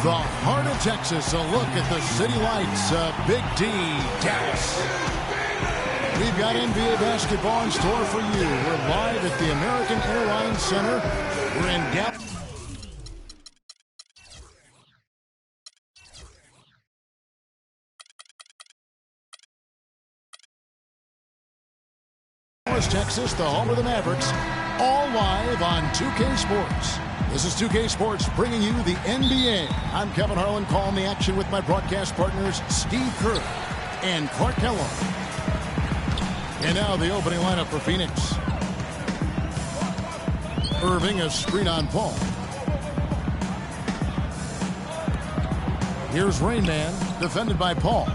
The heart of Texas, a look at the city lights of Big D, Dallas. We've got NBA basketball in store for you. We're live at the American Airlines Center. We're in Dallas. Texas, the home of the Mavericks, all live on 2K Sports. This is 2K Sports bringing you the NBA. I'm Kevin Harlan, calling the action with my broadcast partners Steve Kerr and Clark Kellogg. And now the opening lineup for Phoenix. Irving, a screen on Paul. Here's Rain Man, defended by Paul.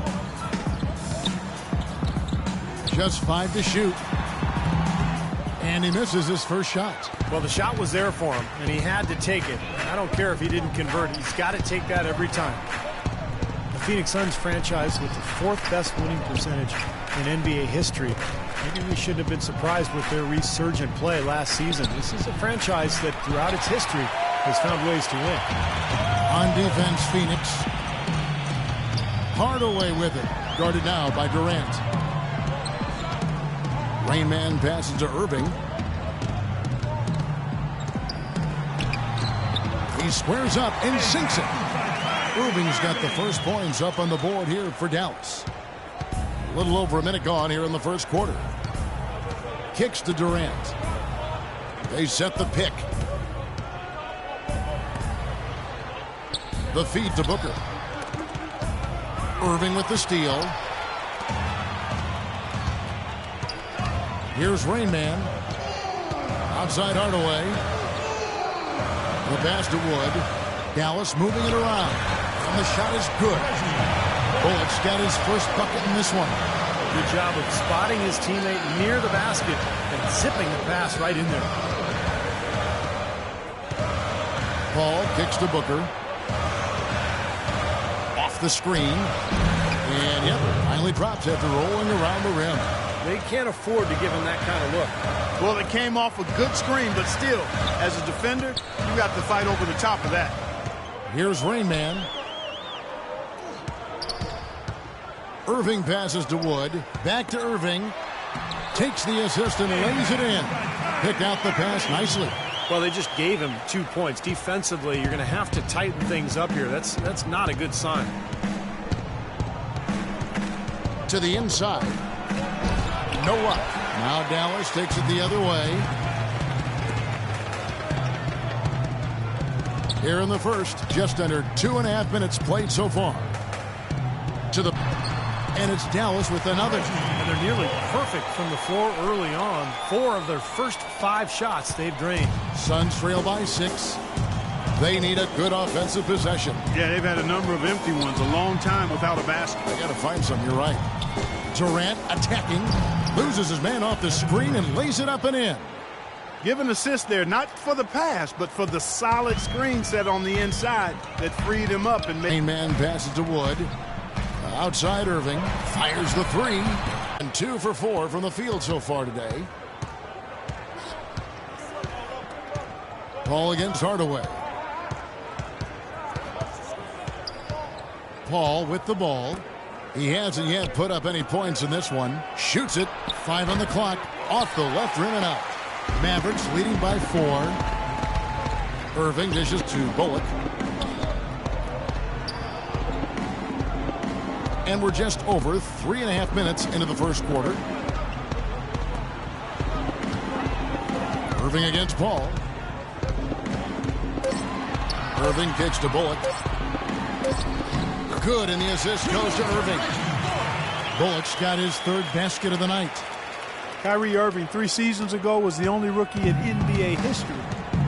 Just 5 to shoot. And he misses his first shot. Well, the shot was there for him, and he had to take it. I don't care if he didn't convert. He's got to take that every time. The Phoenix Suns franchise with the 4th best winning percentage in NBA history. Maybe we shouldn't have been surprised with their resurgent play last season. This is a franchise that throughout its history has found ways to win. On defense, Phoenix. Hardaway with it. Guarded now by Durant. Rain Man passes to Irving. He squares up and sinks it. Irving's got the first points up on the board here for Dallas. A little over a minute gone here in the first quarter. Kicks to Durant. They set the pick. The feed to Booker. Irving with the steal. Here's Rain Man. Outside Hardaway. The pass to Wood. Dallas moving it around. And the shot is good. Bullock's got his first bucket in this one. Good job of spotting his teammate near the basket and zipping the pass right in there. Paul kicks to Booker. Off the screen. And yep, finally drops after rolling around the rim. They can't afford to give him that kind of look. Well, it came off a good screen, but still, as a defender, you got to fight over the top of that. Here's Rain Man. Irving passes to Wood. Back to Irving. Takes the assist and lays it in. Picked out the pass nicely. Well, they just gave him 2 points. Defensively, you're going to have to tighten things up here. That's not a good sign. To the inside. No luck. Now Dallas takes it the other way. Here in the first, just under 2.5 minutes played so far. And it's Dallas with another. And they're nearly perfect from the floor early on. 4 of their first 5 shots they've drained. Suns trail by 6. They need a good offensive possession. Yeah, they've had a number of empty ones, a long time without a basket. They got to find some, you're right. Durant attacking. Loses his man off the screen and lays it up and in. Give an assist there, not for the pass, but for the solid screen set on the inside that freed him up and made. Main man passes to Wood. Outside Irving. Fires the 3. And 2 for 4 from the field so far today. Paul against Hardaway. Paul with the ball. He hasn't yet put up any points in this one. Shoots it. 5 on the clock. Off the left rim and out. Mavericks leading by 4. Irving dishes to Bullock. And we're just over 3.5 minutes into the first quarter. Irving against Paul. Irving kicks to Bullock. Good, and the assist goes to Irving. Bullock's got his 3rd basket of the night. Kyrie Irving 3 seasons ago was the only rookie in NBA history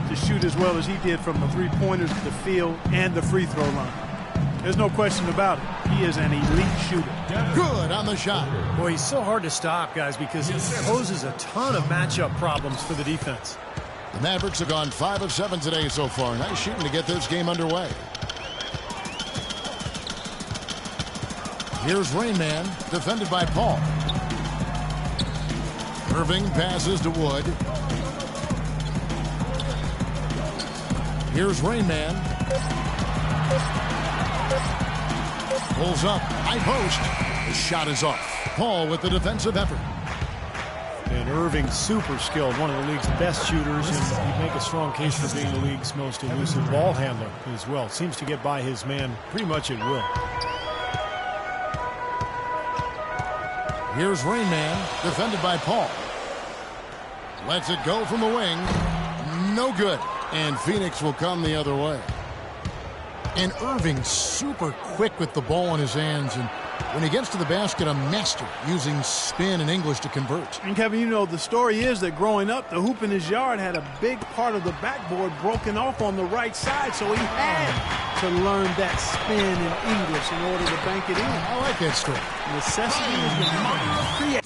to shoot as well as he did from the 3-pointers, the field, and the free throw line. There's no question about it. He is an elite shooter. Good on the shot. Boy, he's so hard to stop, guys, because he poses a ton of matchup problems for the defense. The Mavericks have gone 5 of 7 today so far. Nice shooting to get this game underway. Here's Rain Man, defended by Paul. Irving passes to Wood. Here's Rain Man. Pulls up, high post. The shot is off. Paul with the defensive effort. And Irving, super skilled, one of the league's best shooters, and he'd make a strong case for being the league's most elusive ball handler as well. Seems to get by his man pretty much at will. Here's Rain Man, defended by Paul. Lets it go from the wing. No good. And Phoenix will come the other way. And Irving super quick with the ball in his hands, and when he gets to the basket, a master using spin and English to convert. And Kevin, you know, the story is that growing up, the hoop in his yard had a big part of the backboard broken off on the right side, so he had to learn that spin in English in order to bank it in. I like that story. Necessity is the mother of creativity.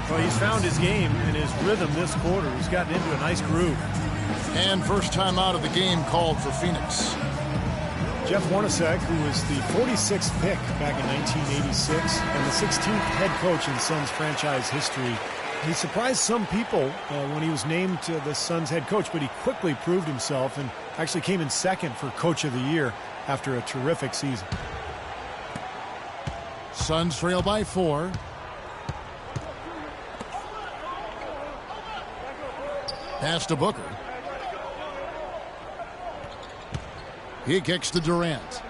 Well, he's found his game and his rhythm this quarter. He's gotten into a nice groove. And first time out of the game called for Phoenix. Jeff Hornacek, who was the 46th pick back in 1986 and the 16th head coach in Suns franchise history. He surprised some people when he was named the Suns head coach, but he quickly proved himself and actually came in second for Coach of the Year after a terrific season. Suns trail by 4. Pass to Booker. He kicks to Durant.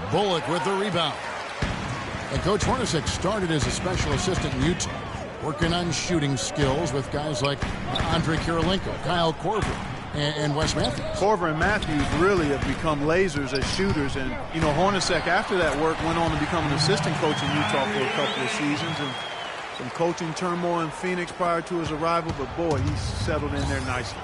Bullock with the rebound. And Coach Hornacek started as a special assistant in Utah, working on shooting skills with guys like Andre Kirilenko, Kyle Korver, and Wes Matthews. Korver and Matthews really have become lasers as shooters, and you know, Hornacek after that work went on to become an assistant coach in Utah for a couple of seasons, and some coaching turmoil in Phoenix prior to his arrival, but boy, he's settled in there nicely.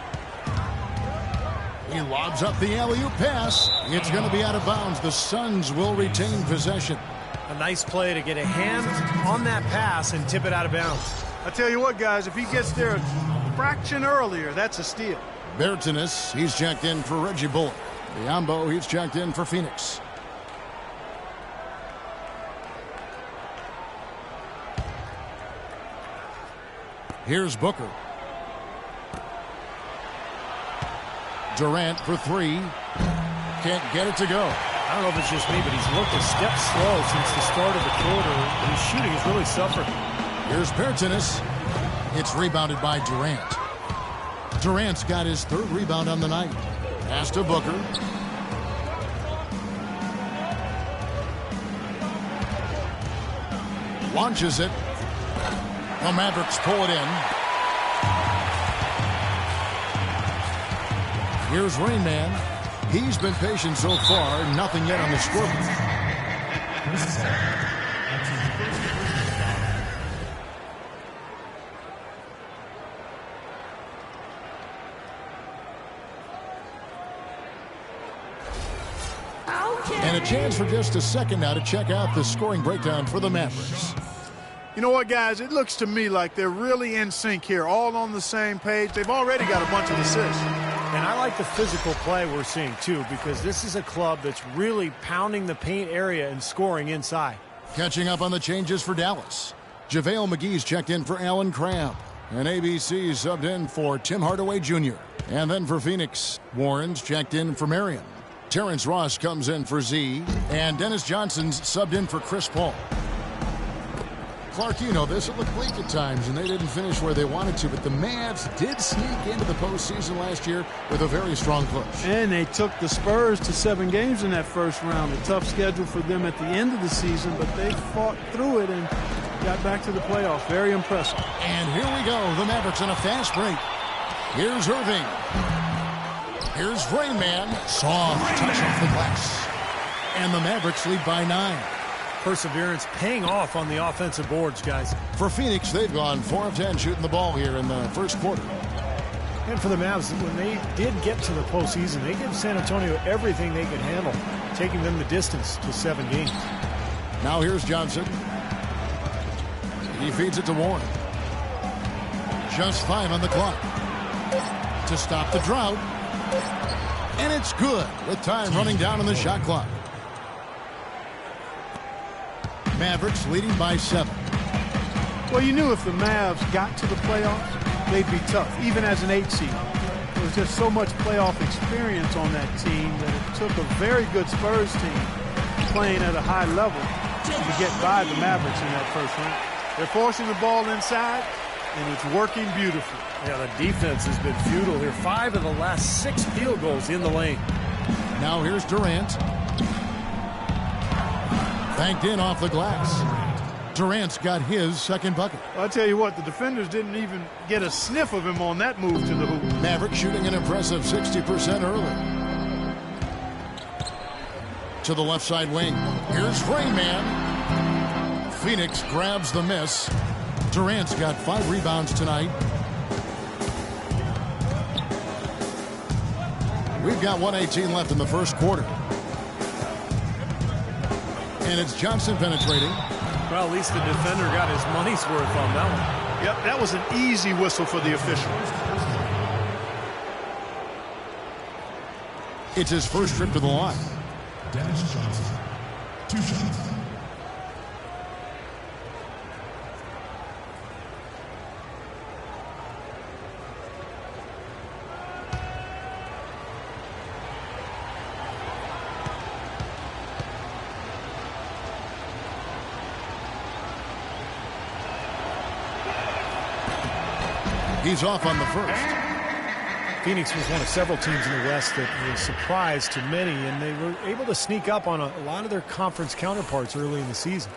He lobs up the alley-oop pass. It's going to be out of bounds. The Suns will retain possession. A nice play to get a hand on that pass and tip it out of bounds. I tell you what, guys, if he gets there a fraction earlier, that's a steal. Bertanis, he's checked in for Reggie Bullock. Biombo, he's checked in for Phoenix. Here's Booker. Durant for 3. Can't get it to go. I don't know if it's just me, but he's looked a step slow since the start of the quarter. His shooting has really suffered. Here's Bertanis. It's rebounded by Durant. Durant's got his 3rd rebound on the night. Pass to Booker. Launches it. The Mavericks pull it in. Here's Rain Man. He's been patient so far. Nothing yet on the scoreboard. And a chance for just a second now to check out the scoring breakdown for the Mavericks. You know what, guys? It looks to me like they're really in sync here, all on the same page. They've already got a bunch of assists. And I like the physical play we're seeing, too, because this is a club that's really pounding the paint area and scoring inside. Catching up on the changes for Dallas. JaVale McGee's checked in for Alan Crabb. And ABC subbed in for Tim Hardaway Jr. And then for Phoenix, Warren's checked in for Marion. Terrence Ross comes in for Z. And Dennis Johnson's subbed in for Chris Paul. Clark, you know this. It looked bleak at times, and they didn't finish where they wanted to, but the Mavs did sneak into the postseason last year with a very strong push. And they took the Spurs to 7 games in that first round. A tough schedule for them at the end of the season, but they fought through it and got back to the playoffs. Very impressive. And here we go. The Mavericks on a fast break. Here's Irving. Here's Rain Man. Soft touch off the glass. And the Mavericks lead by 9. Perseverance paying off on the offensive boards, guys. For Phoenix, they've gone 4 of 10 shooting the ball here in the first quarter. And for the Mavs, when they did get to the postseason, they gave San Antonio everything they could handle, taking them the distance to 7 games. Now here's Johnson. He feeds it to Warren. Just 5 on the clock to stop the drought. And it's good with time running down on the shot clock. Mavericks leading by 7. Well, you knew if the Mavs got to the playoffs, they'd be tough, even as an 8 seed. There was just so much playoff experience on that team that it took a very good Spurs team playing at a high level to get by the Mavericks in that first round. They're forcing the ball inside, and it's working beautifully. Yeah, the defense has been futile here. 5 of the last 6 field goals in the lane. Now here's Durant. Banked in off the glass. Durant's got his second bucket. Well, I'll tell you what, the defenders didn't even get a sniff of him on that move to the hoop. Mavericks shooting an impressive 60% early. To the left side wing. Here's Rayman. Phoenix grabs the miss. Durant's got 5 rebounds tonight. We've got 1:18 left in the first quarter. And it's Johnson penetrating. Well, at least the defender got his money's worth on that one. Yep, that was an easy whistle for the official. It's his first trip to the line. Dennis Johnson, 2 shots. He's off on the first. Phoenix was one of several teams in the West that was a surprise to many, and they were able to sneak up on a lot of their conference counterparts early in the season.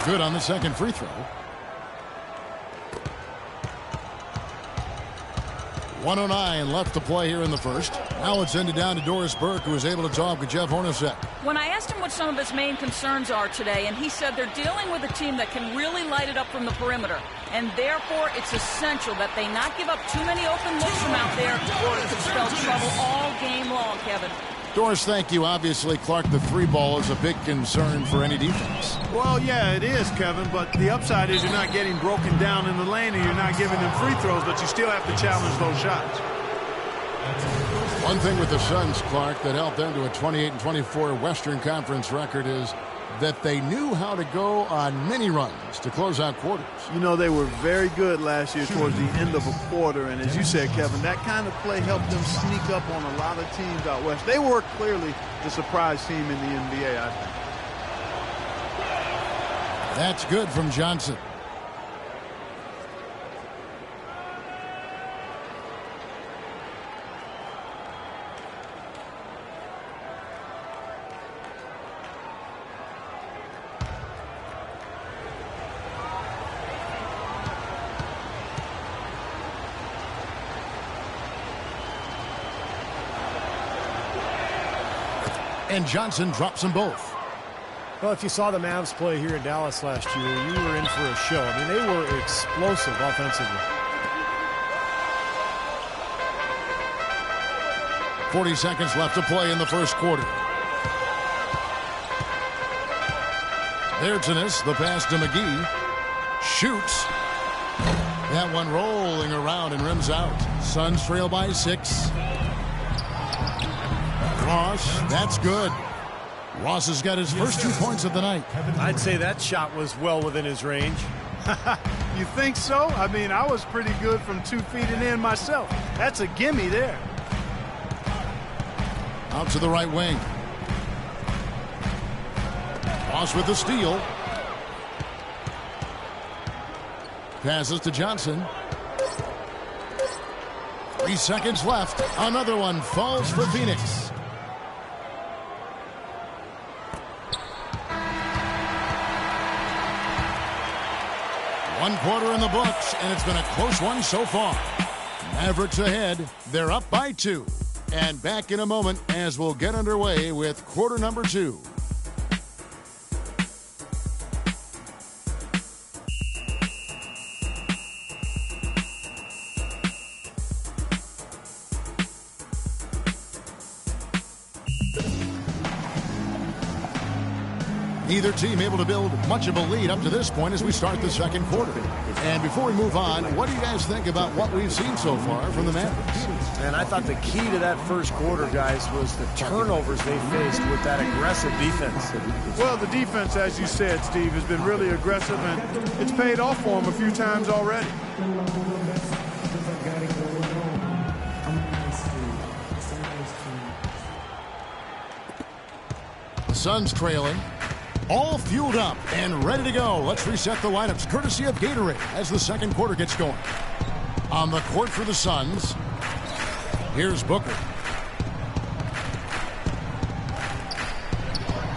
Good on the second free throw. 1:09 left to play here in the first. Now it's ended down to Doris Burke, who was able to talk with Jeff Hornacek. When I asked him what some of his main concerns are today, and he said they're dealing with a team that can really light it up from the perimeter. And therefore, it's essential that they not give up too many open looks from out there, or it could spell trouble all game long, Kevin. Doris, thank you. Obviously, Clark, the 3 ball is a big concern for any defense. Well, yeah, it is, Kevin, but the upside is you're not getting broken down in the lane and you're not giving them free throws, but you still have to challenge those shots. One thing with the Suns, Clark, that helped them to a 28-24 Western Conference record is that they knew how to go on mini runs to close out quarters. You know, they were very good last year towards the end of a quarter, and as you said, Kevin, that kind of play helped them sneak up on a lot of teams out west. They were clearly the surprise team in the NBA, I think. That's good from Johnson. And Johnson drops them both. Well, if you saw the Mavs play here in Dallas last year, you were in for a show. I mean, they were explosive offensively. 40 seconds left to play in the first quarter. There's Innes, the pass to McGee. Shoots. That one rolling around and rims out. Suns trail by 6. Ross, that's good. Ross has got his first 2 points of the night. I'd say that shot was well within his range. You think so? I mean, I was pretty good from 2 feet and in myself. That's a gimme there. Out to the right wing. Ross with the steal. Passes to Johnson. 3 seconds left. Another one falls for Phoenix. One quarter in the books, and it's been a close one so far. Mavericks ahead. They're up by 2. And back in a moment as we'll get underway with quarter number 2. Neither team able to build much of a lead up to this point as we start the second quarter. And before we move on, what do you guys think about what we've seen so far from the Mavericks? And I thought the key to that first quarter, guys, was the turnovers they faced with that aggressive defense. Well, the defense, as you said, Steve, has been really aggressive, and it's paid off for them a few times already. The Suns trailing. All fueled up and ready to go. Let's reset the lineups courtesy of Gatorade as the second quarter gets going. On the court for the Suns, here's Booker.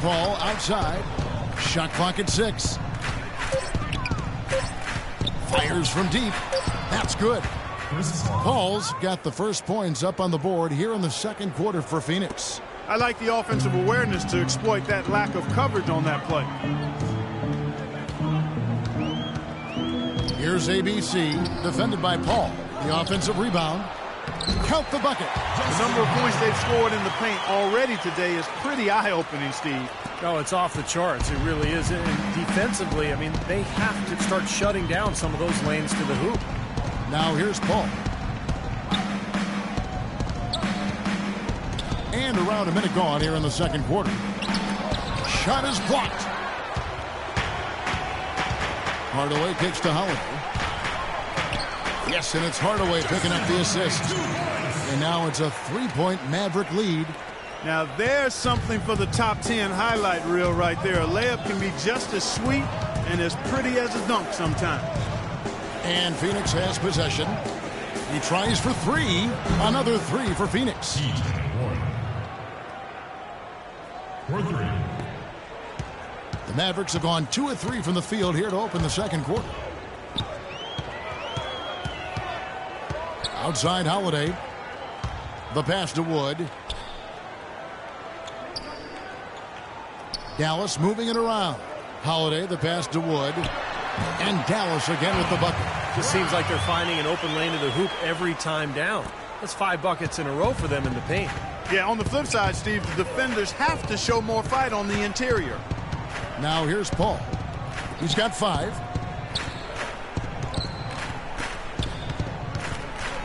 Ball outside. Shot clock at 6. Fires from deep. That's good. Paul's got the first points up on the board here in the second quarter for Phoenix. I like the offensive awareness to exploit that lack of coverage on that play. Here's ABC, defended by Paul. The offensive rebound. Count the bucket. The number of points they've scored in the paint already today is pretty eye-opening, Steve. Oh, it's off the charts. It really is. And defensively, I mean, they have to start shutting down some of those lanes to the hoop. Now here's Paul. And around a minute gone here in the second quarter. Shot is blocked. Hardaway kicks to Holiday. Yes, and it's Hardaway picking up the assist. And now it's a 3-point Maverick lead. Now there's something for the top 10 highlight reel right there. A layup can be just as sweet and as pretty as a dunk sometimes. And Phoenix has possession. He tries for 3. Another 3 for Phoenix. The Mavericks have gone 2 of 3 from the field here to open the second quarter. Outside Holiday. The pass to Wood. Dallas moving it around. Holiday, the pass to Wood. And Dallas again with the bucket. Just seems like they're finding an open lane to the hoop every time down. That's 5 buckets in a row for them in the paint. Yeah, on the flip side, Steve, the defenders have to show more fight on the interior. Now here's Paul. He's got 5.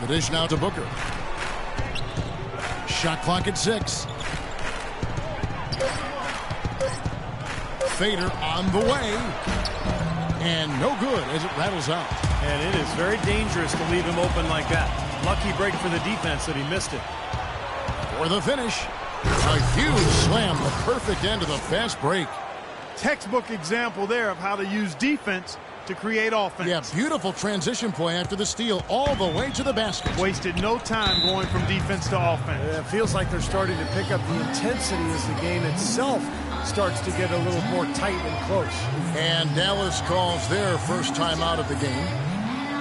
The dish now to Booker. Shot clock at 6. Fader on the way. And no good as it rattles out. And it is very dangerous to leave him open like that. Lucky break for the defense that he missed it. For the finish, a huge slam, the perfect end of the fast break. Textbook example there of how to use defense to create offense. Yeah, beautiful transition play after the steal all the way to the basket. Wasted no time going from defense to offense. It feels like they're starting to pick up the intensity as the game itself starts to get a little more tight and close. And Dallas calls their first time out of the game.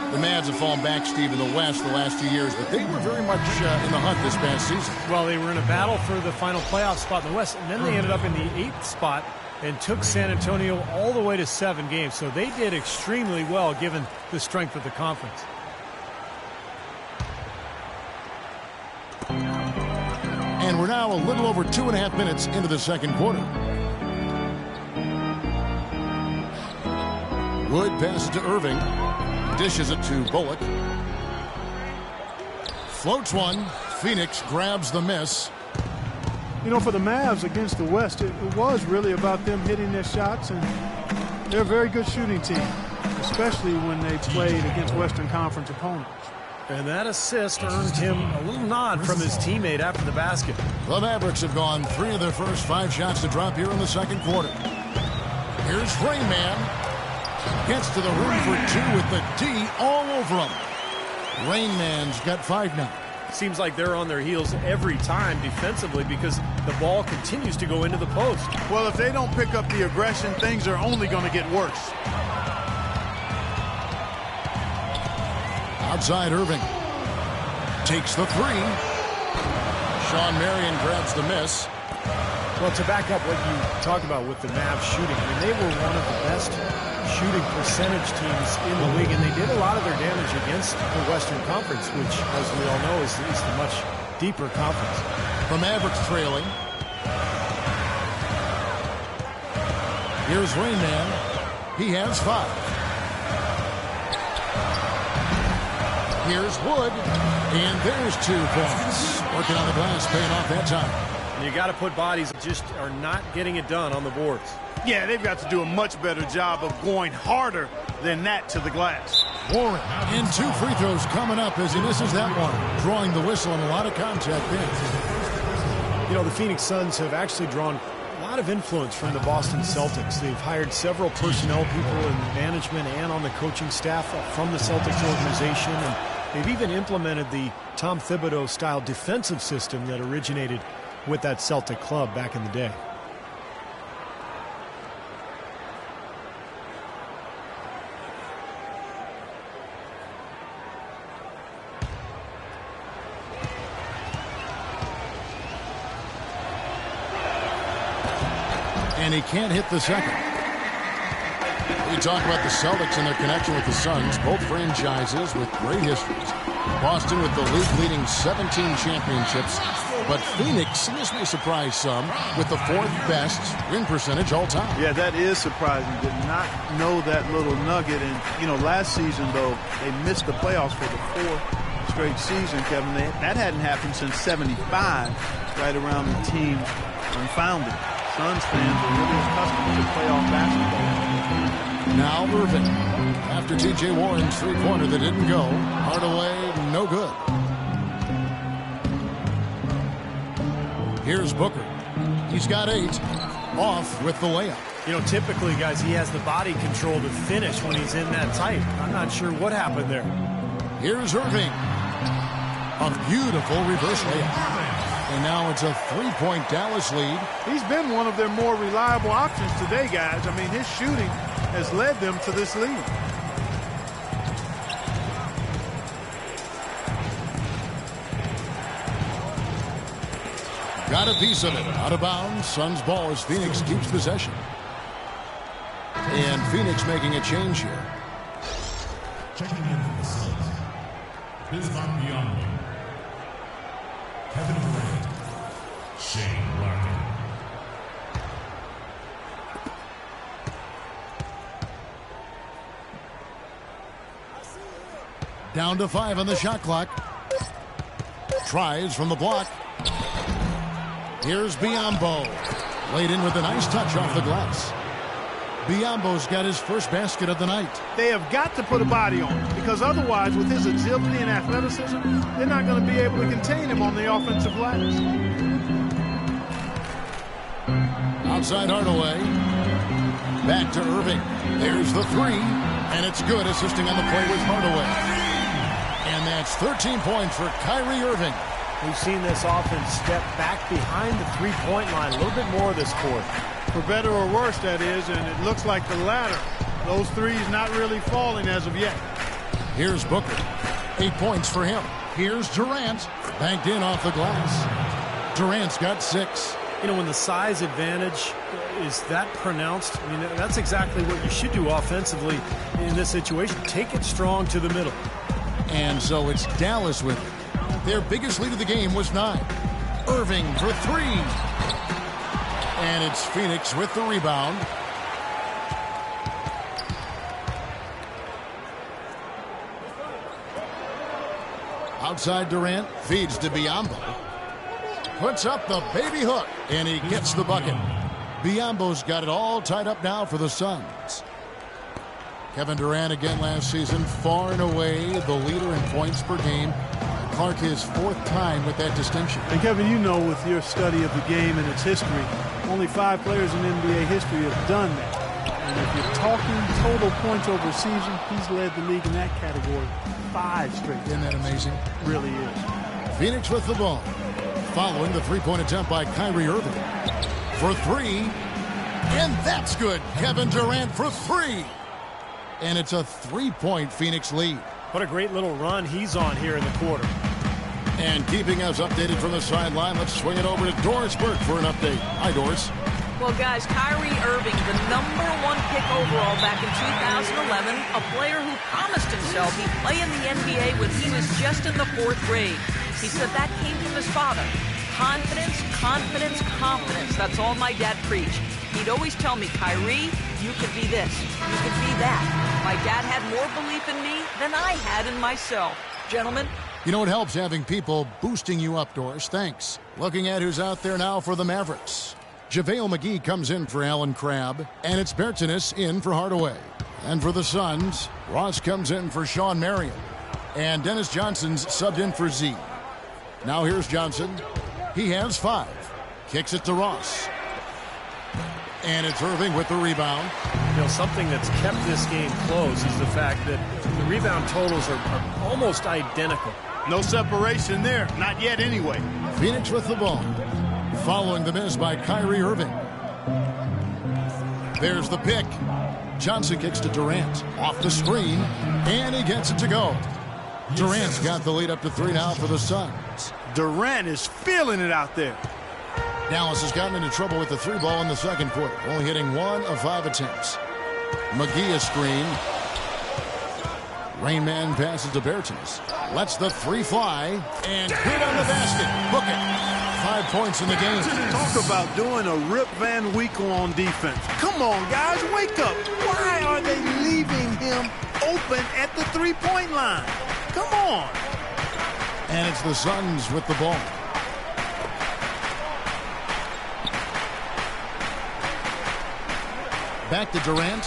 The Mavs have fallen back, Steve, in the West the last 2 years, but they were very much in the hunt this past season. Well, they were in a battle for the final playoff spot in the West, and then they ended up in the 8th spot and took San Antonio all the way to 7 games. So they did extremely well given the strength of the conference. And we're now a little over 2.5 minutes into the second quarter. Wood passes to Irving. Dishes it to Bullock. Floats one. Phoenix grabs the miss. You know, for the Mavs against the West, it was really about them hitting their shots, and they're a very good shooting team, especially when they played against Western Conference opponents. And that assist earned him a little nod from his teammate after the basket. The Mavericks have gone 3 of their first 5 shots to drop here in the second quarter. Here's Rain Man. Gets to the rim for 2 with the D all over him. Rain Man's got 5 now. Seems like they're on their heels every time defensively because the ball continues to go into the post. Well, if they don't pick up the aggression, things are only going to get worse. Outside Irving. Takes the three. Sean Marion grabs the miss. Well, to back up what you talked about with the Mavs shooting, I mean, they were one of the best shooting percentage teams in the league, and they did a lot of their damage against the Western Conference, which, as we all know, is the much deeper conference. The Mavericks trailing. Here's Rain Man. He has 5. Here's Wood. And there's 2 points. Working on the glass, paying off that time. And you got to put bodies that just are not getting it done on the boards. Yeah, they've got to do a much better job of going harder than that to the glass. Warren, and 2 free throws coming up as he misses that one. Drawing the whistle and a lot of contact there. You know, the Phoenix Suns have actually drawn a lot of influence from the Boston Celtics. They've hired several personnel people in management and on the coaching staff from the Celtics organization, and they've even implemented the Tom Thibodeau-style defensive system that originated with that Celtic club back in the day. And he can't hit the second. We talk about the Celtics and their connection with the Suns, both franchises with great histories. Boston with the league-leading 17 championships, but Phoenix, and this may surprise some, with the 4th best win percentage all time. Yeah, that is surprising. Did not know that little nugget. And, you know, last season, though, they missed the playoffs for the 4th straight season, Kevin. That hadn't happened since '75, right around the team's unfounded. Suns fans are really accustomed to playoff basketball. Now Irving. After T.J. Warren's three-pointer that didn't go. Hardaway, no good. Here's Booker. He's got 8. Off with the layup. You know, typically, guys, he has the body control to finish when he's in that tight. I'm not sure what happened there. Here's Irving. A beautiful reverse layup. And now it's a 3-point Dallas lead. He's been one of their more reliable options today, guys. I mean, his shooting has led them to this lead. Got a piece of it. Out of bounds. Suns ball as Phoenix keeps possession. And Phoenix making a change here. Checking in for the Suns. Bismarck Biyombo. Kevin Durant. Shane Larkin. Down to 5 on the shot clock. Tries from the block. Here's Biyombo. Laid in with a nice touch off the glass. Biyombo's got his first basket of the night. They have got to put a body on him, because otherwise, with his agility and athleticism, they're not going to be able to contain him on the offensive glass. Outside Hardaway. Back to Irving. There's the 3. And it's good, assisting on the play with Hardaway. And that's 13 points for Kyrie Irving. We've seen this offense step back behind the three-point line a little bit more this quarter. For better or worse, that is, and it looks like the latter. Those threes not really falling as of yet. Here's Booker. 8 points for him. Here's Durant. Banked in off the glass. Durant's got 6. You know, when the size advantage is that pronounced, I mean, that's exactly what you should do offensively in this situation. Take it strong to the middle. And so it's Dallas with it. Their biggest lead of the game was 9. Irving for 3. And it's Phoenix with the rebound. Outside Durant, feeds to Biyombo. Puts up the baby hook, and he gets the bucket. Biyombo's got it all tied up now for the Suns. Kevin Durant again last season, far and away the leader in points per game. Clark his 4th time with that distinction. And Kevin, you know, with your study of the game and its history, only 5 players in NBA history have done that. And if you're talking total points over a season, he's led the league in that category 5 straight. Isn't that amazing? Really is. Phoenix with the ball. Following the 3-point attempt by Kyrie Irving. For 3. And that's good. Kevin Durant for 3. And it's a 3-point Phoenix lead. What a great little run he's on here in the quarter. And keeping us updated from the sideline, let's swing it over to Doris Burke for an update. Hi, Doris. Well, guys, Kyrie Irving, the #1 pick overall back in 2011, a player who promised himself he'd play in the NBA when he was just in the 4th grade. He said that came from his father. Confidence, confidence, confidence. That's all my dad preached. He'd always tell me, Kyrie, you could be this, you could be that. My dad had more belief in me than I had in myself. Gentlemen. You know, it helps having people boosting you up, Doris. Thanks. Looking at who's out there now for the Mavericks. JaVale McGee comes in for Alan Crabb, and it's Bertanis in for Hardaway. And for the Suns, Ross comes in for Sean Marion, and Dennis Johnson's subbed in for Z. Now here's Johnson. He has 5. Kicks it to Ross. And it's Irving with the rebound. You know, something that's kept this game close is the fact that the rebound totals are almost identical. No separation there. Not yet anyway. Phoenix with the ball. Following the miss by Kyrie Irving. There's the pick. Johnson kicks to Durant. Off the screen. And he gets it to go. Durant's got the lead up to 3 now for the Suns. Durant is feeling it out there. Dallas has gotten into trouble with the 3 ball in the second quarter. Only hitting 1 of 5 attempts. McGee a screen. Rain Man passes to Bertanis. Lets the 3 fly. And good on the basket. Book it. 5 points in the game. Talk about doing a Rip Van Winkle on defense. Come on, guys, wake up. Why are they leaving him open at the 3-point line? Come on. And it's the Suns with the ball. Back to Durant.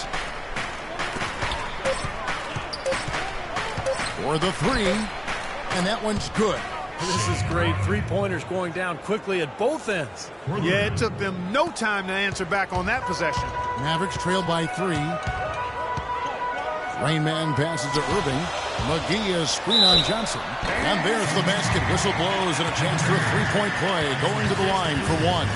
For the 3. And that one's good. This is great. 3-pointers going down quickly at both ends. Yeah, it took them no time to answer back on that possession. Mavericks trail by 3. Rain Man passes to Irving. McGee is screen on Johnson. And there's the basket. Whistle blows and a chance for a 3-point play. Going to the line for 1.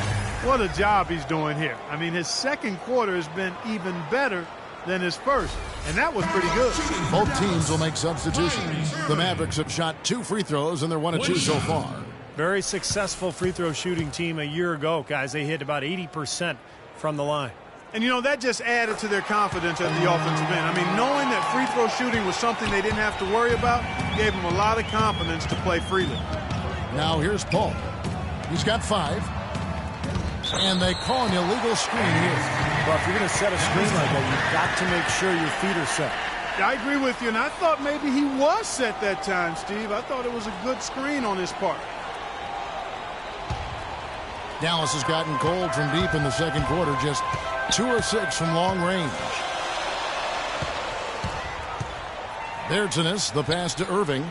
What a job he's doing here. I mean, his second quarter has been even better than his first, and that was pretty good. Both teams will make substitutions. The Mavericks have shot 2 free throws, and they're 1 of 2 so far. Very successful free throw shooting team a year ago, guys. They hit about 80% from the line. And, you know, that just added to their confidence at the offensive end. I mean, knowing that free throw shooting was something they didn't have to worry about gave them a lot of confidence to play freely. Now here's Paul. He's got 5. And they call an illegal screen here. Well, if you're going to set a screen like that, you've got to make sure your feet are set. I agree with you, and I thought maybe he was set that time, Steve. I thought it was a good screen on his part. Dallas has gotten cold from deep in the second quarter, just 2 of 6 from long range. Bertanis, the pass to Irving.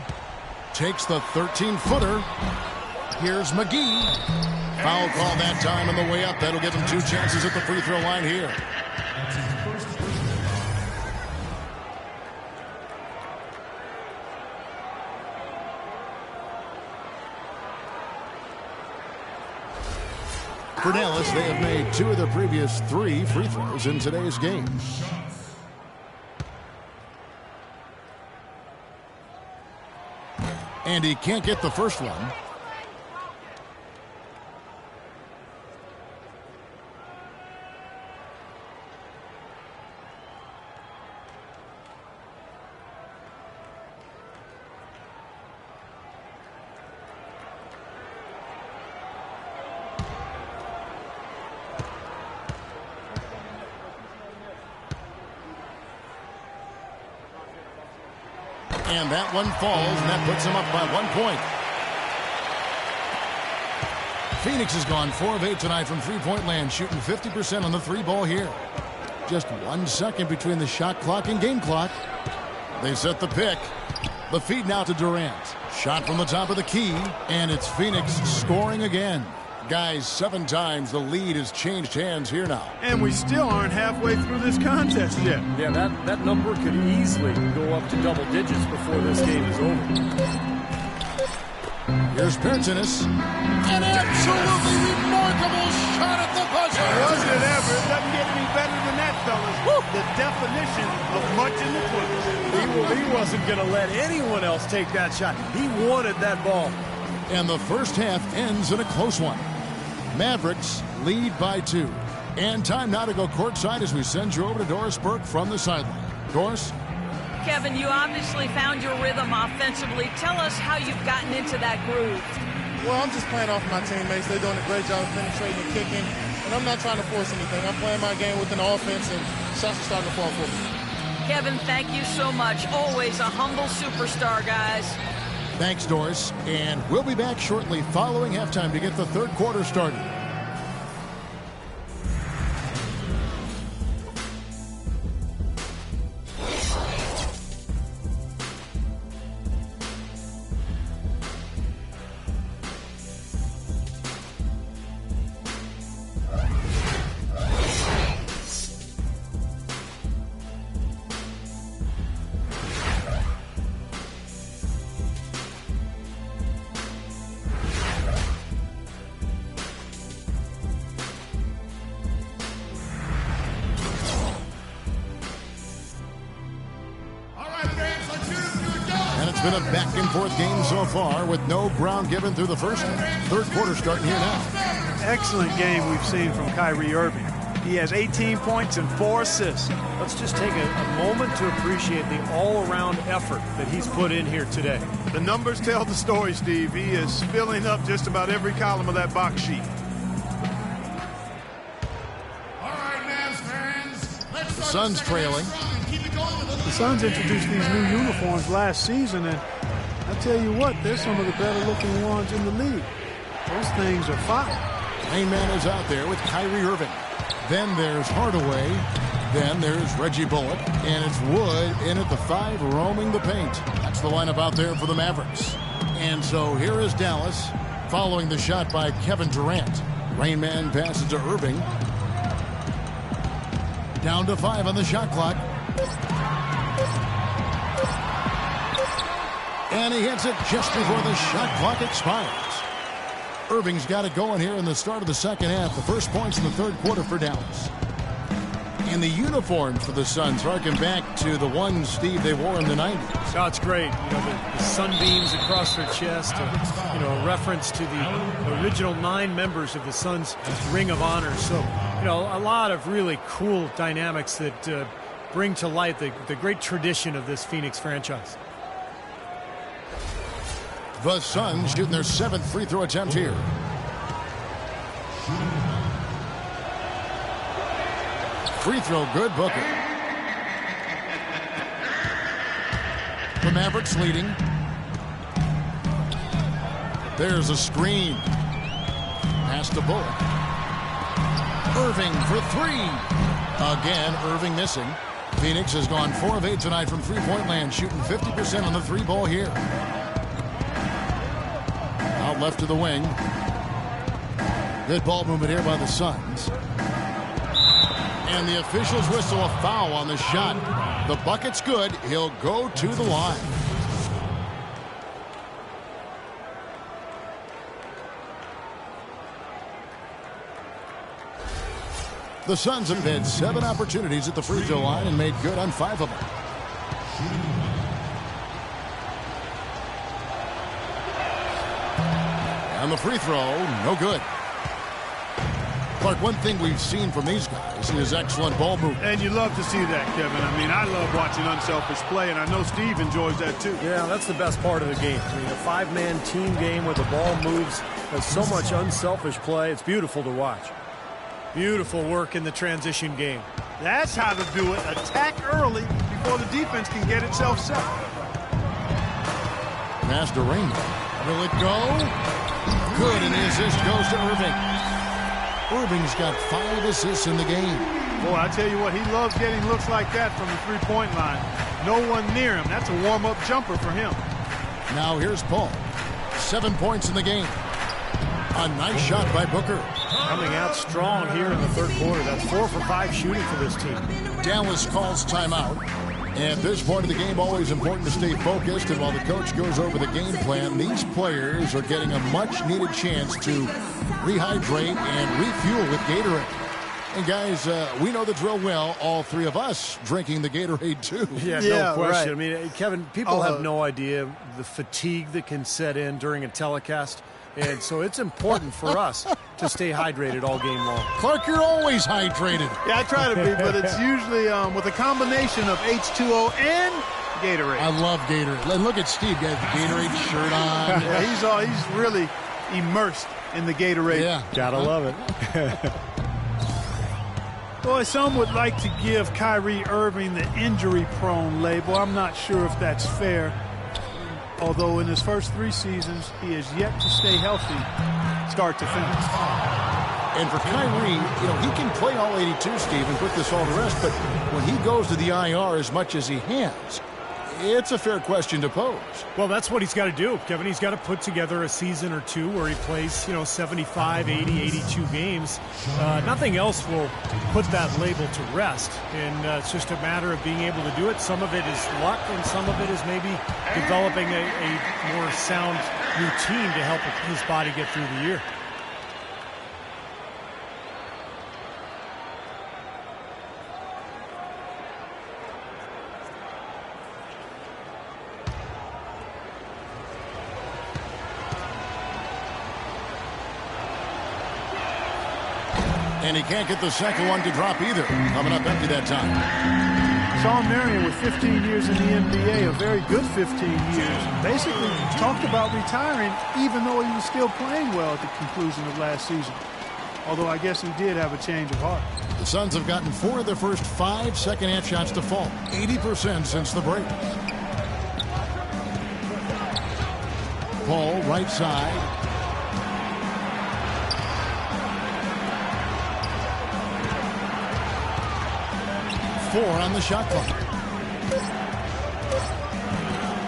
Takes the 13-footer. Here's McGee. Foul call that time on the way up. That'll give him 2 chances at the free throw line here. For Dallas, they have made 2 of their previous 3 free throws in today's game. And he can't get the first one. And that one falls, and that puts him up by 1 point. Phoenix has gone 4 of 8 tonight from three-point land, shooting 50% on the 3 ball here. Just 1 second between the shot clock and game clock. They set the pick. The feed now to Durant. Shot from the top of the key, and it's Phoenix scoring again. Guys, 7 times the lead has changed hands here now. And we still aren't halfway through this contest yet. Yeah, that number could easily go up to double digits before this game is over. Here's Bertanis. An absolutely remarkable shot at the buzzer. Was it ever? It doesn't get any better than that, fellas. Woo! The definition of much in the Twins. He He wasn't going to let anyone else take that shot. He wanted that ball. And the first half ends in a close one. Mavericks lead by 2. And time now to go courtside as we send you over to Doris Burke from the sideline. Doris? Kevin, you obviously found your rhythm offensively. Tell us how you've gotten into that groove. Well, I'm just playing off my teammates. They're doing a great job of penetrating and kicking. And I'm not trying to force anything. I'm playing my game within the offense, and shots are starting to fall for me. Kevin, thank you so much. Always a humble superstar, guys. Thanks, Doris. And we'll be back shortly following halftime to get the third quarter started. Been a back-and-forth game so far with no ground given through the first half. Third quarter starting here now. Excellent game we've seen from Kyrie Irving. He has 18 points and 4 assists. Let's just take a moment to appreciate the all-around effort that he's put in here today. The numbers tell the story, Steve. He is filling up just about every column of that box sheet. All right, Mavs fans. Let's The Suns trailing. The Suns introduced these new uniforms last season, and I tell you what, they're some of the better-looking ones in the league. Those things are fire. Main man is out there with Kyrie Irving. Then there's Hardaway. Then there's Reggie Bullock. And it's Wood in at the 5, roaming the paint. That's the lineup out there for the Mavericks. And so here is Dallas, following the shot by Kevin Durant. Rain man passes to Irving. Down to 5 on the shot clock. And he hits it just before the shot clock expires. Irving's got it going here in the start of the second half. The first points in the third quarter for Dallas. And the uniforms for the Suns harken back to the ones, Steve, they wore in the 90s. Oh, it's great. You know, the sunbeams across their chest, a reference to the original 9 members of the Suns' Ring of Honor. So, a lot of really cool dynamics that bring to light the great tradition of this Phoenix franchise. The Suns shooting their 7th free throw attempt here. Free throw good, Booker. The Mavericks leading. There's a screen. Pass to Bullock. Irving for 3. Again, Irving missing. Phoenix has gone 4 of 8 tonight from three-point land, shooting 50% on the 3-ball here. Out left to the wing. Good ball movement here by the Suns. And the officials whistle a foul on the shot. The bucket's good. He'll go to the line. The Suns have had 7 opportunities at the free throw line and made good on 5 of them. And the free throw, no good. Clark, one thing we've seen from these guys is excellent ball movement. And you love to see that, Kevin. I mean, I love watching unselfish play, and I know Steve enjoys that too. Yeah, that's the best part of the game. I mean, a 5-man team game where the ball moves, has so much unselfish play. It's beautiful to watch. Beautiful work in the transition game. That's how to do it. Attack early before the defense can get itself set. Pass to Rainbow. Will it go? Good, and the assist goes to Irving. Irving's got 5 assists in the game. Boy, I tell you what, he loves getting looks like that from the three-point line. No one near him. That's a warm-up jumper for him. Now here's Paul. 7 points in the game. A nice shot by Booker. Coming out strong here in the third quarter. That's 4 for 5 shooting for this team. Dallas calls timeout. At this point of the game, always important to stay focused. And while the coach goes over the game plan, these players are getting a much-needed chance to rehydrate and refuel with Gatorade. And guys, we know the drill well. All three of us drinking the Gatorade too. Yeah, no question. Right. I mean, Kevin, people have no idea the fatigue that can set in during a telecast. And so it's important for us to stay hydrated all game long. Clark, you're always hydrated. Yeah, I try to be, but it's usually with a combination of H2O and Gatorade. I love Gatorade. And look at Steve, got the Gatorade shirt on. Yeah, he's really immersed in the Gatorade. Yeah, gotta love it. Boy, some would like to give Kyrie Irving the injury-prone label. I'm not sure if that's fair. Although in his first 3 seasons, he has yet to stay healthy start to finish. And for Kyrie, he can play all 82, Steve, and put this all to rest. But when he goes to the IR as much as he has, it's a fair question to pose. Well, that's what he's got to do, Kevin. He's got to put together a season or two where he plays, 75, 80, 82 games. Nothing else will put that label to rest. And it's just a matter of being able to do it. Some of it is luck, and some of it is maybe developing a more sound routine to help his body get through the year. And he can't get the second one to drop either. Coming up empty that time. Sean Marion with 15 years in the NBA, a very good 15 years. Basically talked about retiring even though he was still playing well at the conclusion of last season. Although I guess he did have a change of heart. The Suns have gotten 4 of their first 5 second-half shots to fall. 80% since the break. Paul, right side. On the shot clock.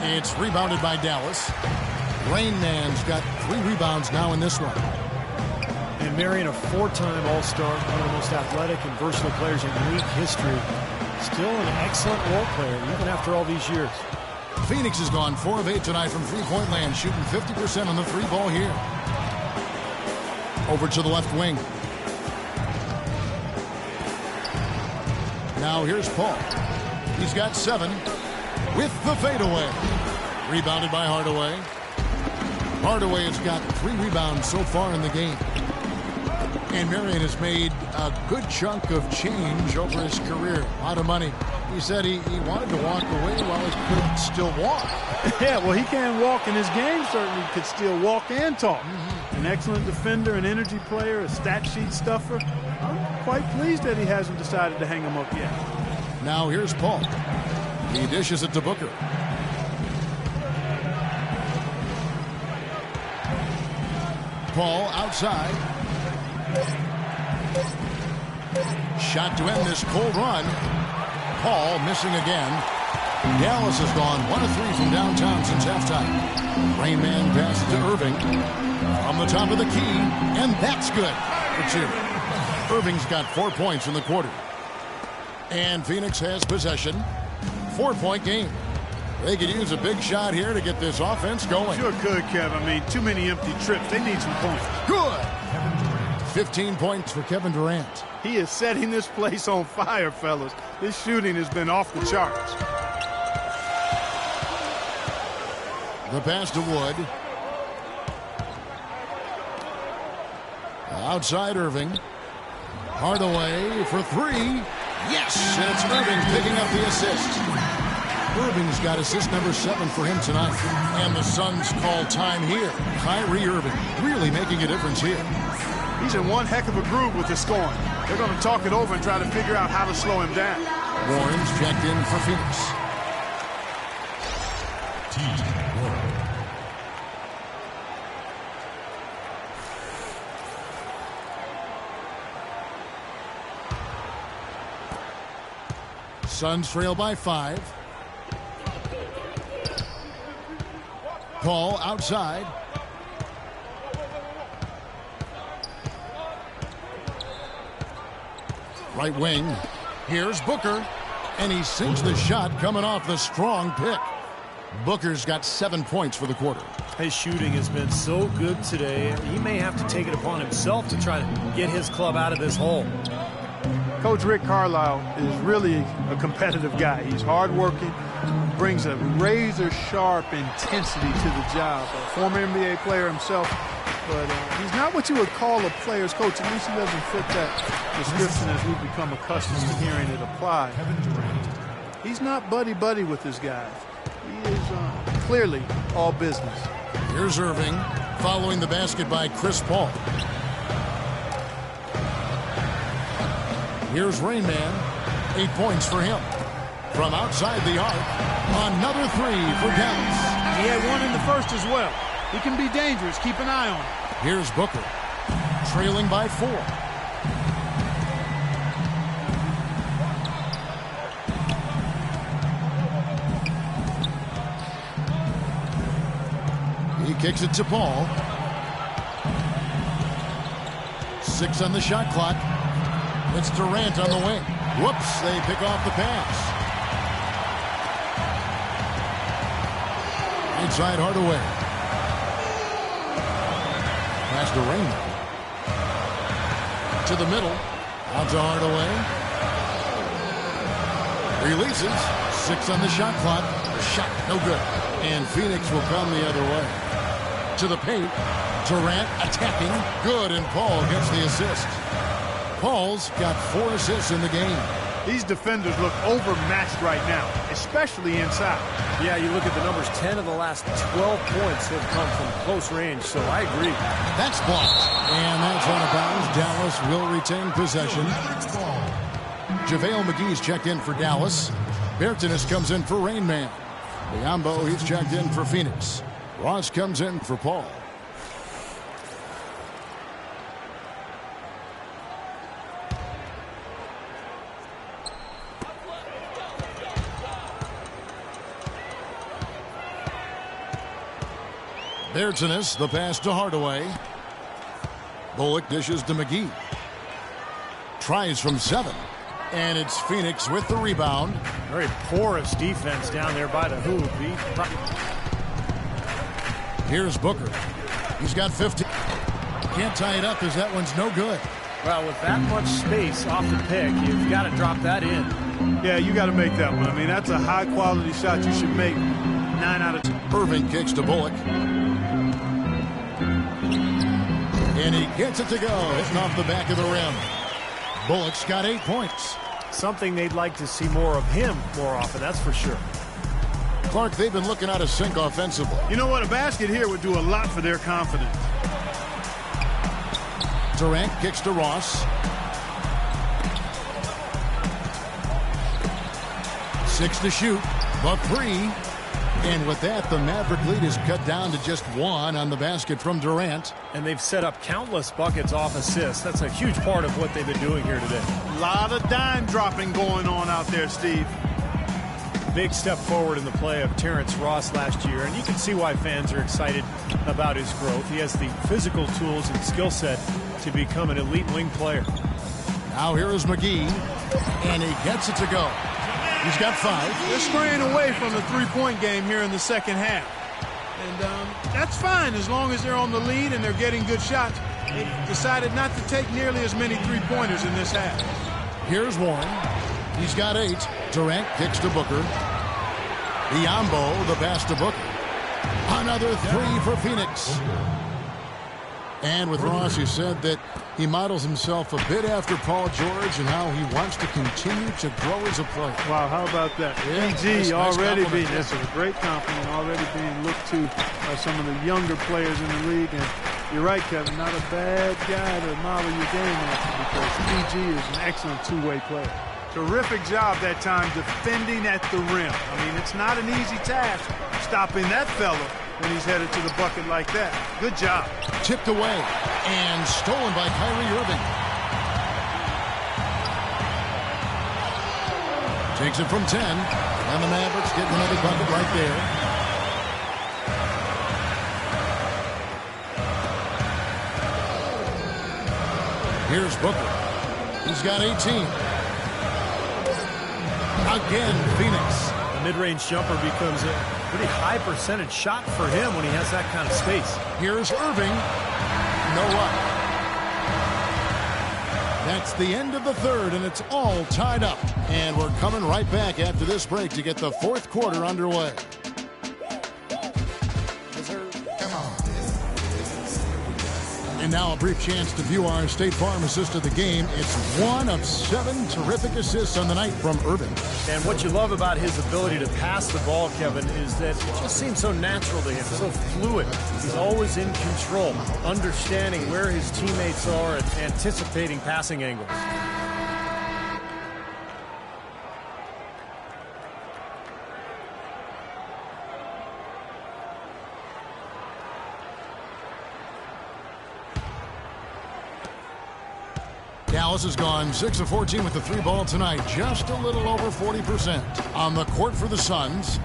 It's rebounded by Dallas. Rain Man's got 3 rebounds now in this one. And Marion, a 4-time All-Star, one of the most athletic and versatile players in league history. Still an excellent role player, even after all these years. Phoenix has gone 4 of 8 tonight from three-point land, shooting 50% on the 3-ball here. Over to the left wing. Now here's Paul. He's got 7 with the fadeaway. Rebounded by Hardaway. Hardaway has got 3 rebounds so far in the game. And Marion has made a good chunk of change over his career. A lot of money. He said he wanted to walk away while he could still walk. Yeah, well, he can't walk, and his game certainly could still walk and talk. An excellent defender, an energy player, a stat sheet stuffer. I'm quite pleased that he hasn't decided to hang him up yet. Now here's Paul. He dishes it to Booker. Paul outside. Shot to end this cold run. Paul missing again. Dallas has gone 1 of 3 from downtown since halftime. Rain Man passes to Irving from the top of the key, and that's good for 2. Irving's got 4 points in the quarter. And Phoenix has possession. 4-point game. They could use a big shot here to get this offense going. Sure could, Kev. I mean, too many empty trips. They need some points. Good. 15 points for Kevin Durant. He is setting this place on fire, fellas. His shooting has been off the charts. The pass to Wood. Outside Irving. Hardaway for 3. Yes, and it's Irving picking up the assist. Irving's got assist number 7 for him tonight. And the Suns call time here. Kyrie Irving really making a difference here. He's in one heck of a groove with the scoring. They're going to talk it over and try to figure out how to slow him down. Warren's checked in for Phoenix. Warren. Suns trail by 5. Paul outside. Right wing. Here's Booker. And he sinks the shot coming off the strong pick. Booker's got 7 points for the quarter. His shooting has been so good today. He may have to take it upon himself to try to get his club out of this hole. Coach Rick Carlisle is really a competitive guy. He's hardworking, brings a razor-sharp intensity to the job. A former NBA player himself, but he's not what you would call a player's coach. At least he doesn't fit that description as we've become accustomed to hearing it applied. He's not buddy-buddy with his guys. He is clearly all business. Here's Irving following the basket by Chris Paul. Here's Rain Man. 8 points for him. From outside the arc, another three for Dallas. He had one in the first as well. He can be dangerous. Keep an eye on him. Here's Booker, trailing by 4. He kicks it to Paul. 6 on the shot clock. It's Durant on the wing. Whoops, they pick off the pass. Inside Hardaway. Pass to Raymond. To the middle. Out to Hardaway. Releases. 6 on the shot clock. The shot, no good. And Phoenix will come the other way. To the paint. Durant attacking. Good, and Paul gets the assist. Paul's got 4 assists in the game. These defenders look overmatched right now, especially inside. Yeah, you look at the numbers, 10 of the last 12 points have come from close range, so I agree. That's blocked. And that's out of bounds. Dallas will retain possession. JaVale McGee's checked in for Dallas. Bertanis comes in for Rain Man. Biyombo, he's checked in for Phoenix. Ross comes in for Paul. Bertanis, the pass to Hardaway. Bullock dishes to McGee. Tries from 7. And it's Phoenix with the rebound. Very porous defense down there by the hoop. Here's Booker. He's got 15. Can't tie it up as that one's no good. Well, with that much space off the pick, you've got to drop that in. Yeah, you got to make that one. I mean, that's a high-quality shot you should make 9 out of 10. Irving kicks to Bullock. And he gets it to go, hitting off the back of the rim. Bullock's got 8 points. Something they'd like to see more of him more often, that's for sure. Clark, they've been looking out of sync offensively. You know what? A basket here would do a lot for their confidence. Durant kicks to Ross. 6 to shoot, but 3. And with that, the Maverick lead is cut down to just 1 on the basket from Durant. And they've set up countless buckets off assists. That's a huge part of what they've been doing here today. A lot of dime dropping going on out there, Steve. Big step forward in the play of Terrence Ross last year, and you can see why fans are excited about his growth. He has the physical tools and skill set to become an elite wing player. Now here is McGee, and he gets it to go. He's got 5. They're straying away from the three-point game here in the second half. And that's fine as long as they're on the lead and they're getting good shots. They've decided not to take nearly as many three-pointers in this half. Here's Warren. He's got 8. Durant kicks to Booker. Biyombo, the pass to Booker. Another 3 for Phoenix. And with Ross, he said that he models himself a bit after Paul George and how he wants to continue to grow as a player. Wow, how about that? Yeah, PG nice already compliment. being, that's a great compliment, already being looked to by some of the younger players in the league. And you're right, Kevin, not a bad guy to model your game after because PG is an excellent two-way player. Terrific job that time defending at the rim. I mean, it's not an easy task stopping that fella when he's headed to the bucket like that. Good job. Tipped away and stolen by Kyrie Irving. Takes it from 10. And the Mavericks get another bucket right there. Here's Booker. He's got 18. Again, Phoenix. The mid-range jumper becomes a pretty high percentage shot for him when he has that kind of space. Here's Irving. No up. That's the end of the third, and it's all tied up. And we're coming right back after this break to get the fourth quarter underway. And now a brief chance to view our State Farm assist of the game. It's one of 7 terrific assists on the night from Irving. And what you love about his ability to pass the ball, Kevin, is that it just seems so natural to him, so fluid. He's always in control, understanding where his teammates are and anticipating passing angles. Dallas has gone 6 of 14 with the 3 ball tonight, just a little over 40%. On the court for the Suns,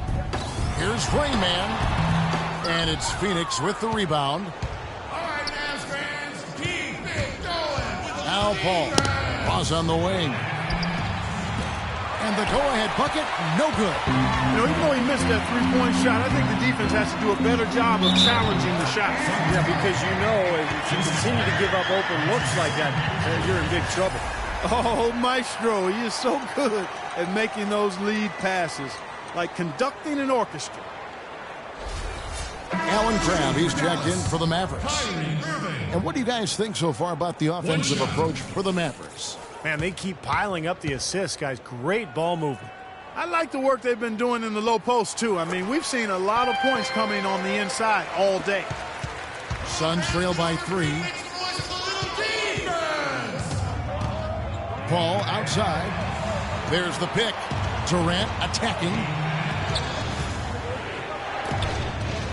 here's Rayman, and it's Phoenix with the rebound. All right, Mavs fans, keep it going. Now Paul, pass on the wing. And the go-ahead bucket, no good. You know, even though he missed that three-point shot, I think the defense has to do a better job of challenging the shot. Yeah, because you know if you continue to give up open looks like that, you're in big trouble. Oh, Maestro, he is so good at making those lead passes, like conducting an orchestra. Alan Crabb, he's checked in for the Mavericks. And what do you guys think so far about the offensive approach for the Mavericks? Man, they keep piling up the assists, guys. Great ball movement. I like the work they've been doing in the low post, too. I mean, we've seen a lot of points coming on the inside all day. Suns trail by 3. Paul outside. There's the pick. Durant attacking.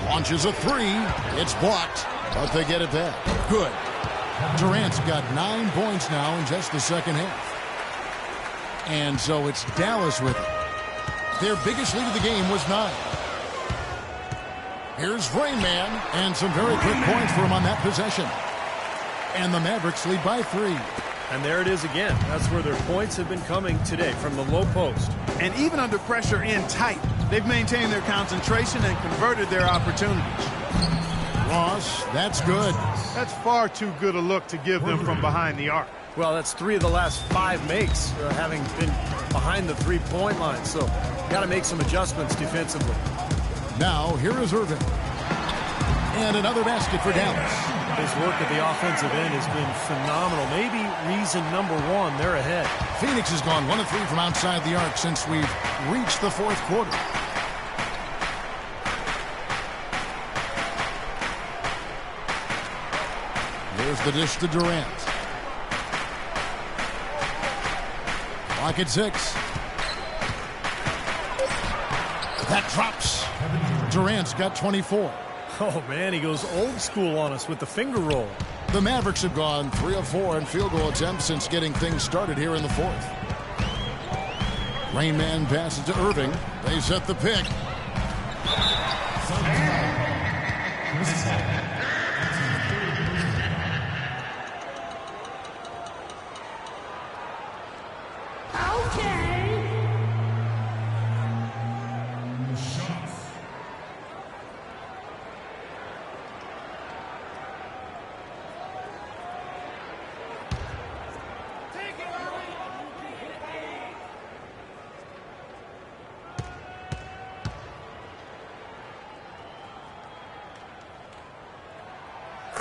Launches a 3. It's blocked, but they get it back. Good. Durant's got 9 points now in just the second half. And so it's Dallas with it. Their biggest lead of the game was 9. Here's Rayman, and some very quick points for him on that possession. And the Mavericks lead by 3. And there it is again. That's where their points have been coming today, from the low post. And even under pressure in tight, they've maintained their concentration and converted their opportunities. Ross, that's good. That's far too good a look to give them from behind the arc. Well, that's 3 of the last 5 makes, having been behind the three-point line. So, got to make some adjustments defensively. Now, here is Irving. And another basket for Dallas. His work at the offensive end has been phenomenal. Maybe reason number 1, they're ahead. Phoenix has gone 1 of 3 from outside the arc since we've reached the fourth quarter. There's the dish to Durant. Clock at 6. That drops. Durant's got 24. Oh, man, he goes old school on us with the finger roll. The Mavericks have gone 3 of 4 in field goal attempts since getting things started here in the fourth. Rainman passes to Irving. They set the pick.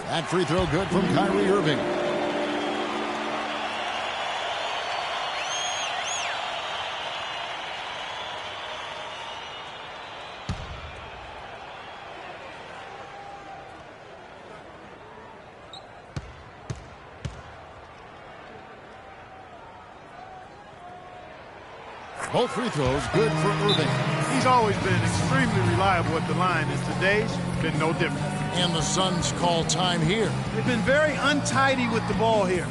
That free throw good from Kyrie Irving. Both free throws good for Irving. He's always been extremely reliable at the line, and today's been no different. And the Suns call time here. They've been very untidy with the ball here.